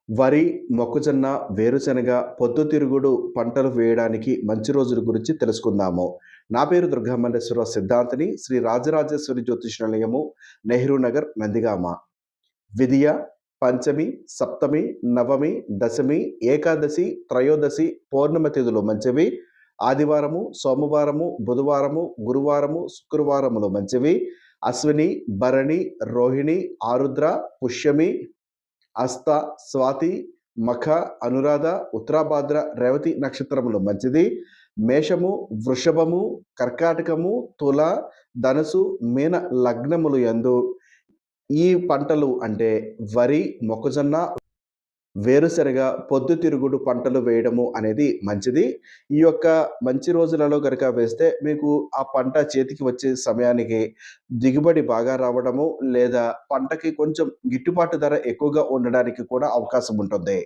వరి, మొక్కజొన్న, వేరుశెనగ, పొద్దుతిరుగుడు పంటలు వేయడానికి మంచి రోజుల గురించి తెలుసుకుందాము. నా పేరు దుర్గామల్లేశ్వరరావు సిద్ధాంతిని. శ్రీ రాజరాజేశ్వరి జ్యోతిష్యాలయము, నెహ్రూ నగర్, నందిగామ. విదియ, పంచమి, సప్తమి, నవమి, దశమి, ఏకాదశి, త్రయోదశి, పౌర్ణమి తిథులు మంచివి. ఆదివారము, సోమవారము, బుధవారము, గురువారము, శుక్రవారములు మంచివి. అశ్విని, భరణి, రోహిణి, ఆరుద్ర, పుష్యమి, హస్త, స్వాతి, మఖ, అనురాధ, ఉత్తరాభాద్ర, రేవతి నక్షత్రములు మంచిది. మేషము, వృషభము, కర్కాటకము, తుల, ధనుసు, మీన లగ్నములు యందు ఈ పంటలు అంటే వరి, మొక్కజొన్న, వేరుశెనగ, పొద్దుతిరుగుడు పంటలు వేయడము అనేది మంచిది. ఈ యొక్క మంచి రోజులలో గనుక వేస్తే మీకు ఆ పంట చేతికి వచ్చే సమయానికి దిగుబడి బాగా రావడము, లేదా పంటకి కొంచెం గిట్టుబాటు ధర ఎక్కువగా ఉండడానికి కూడా అవకాశం ఉంటుంది.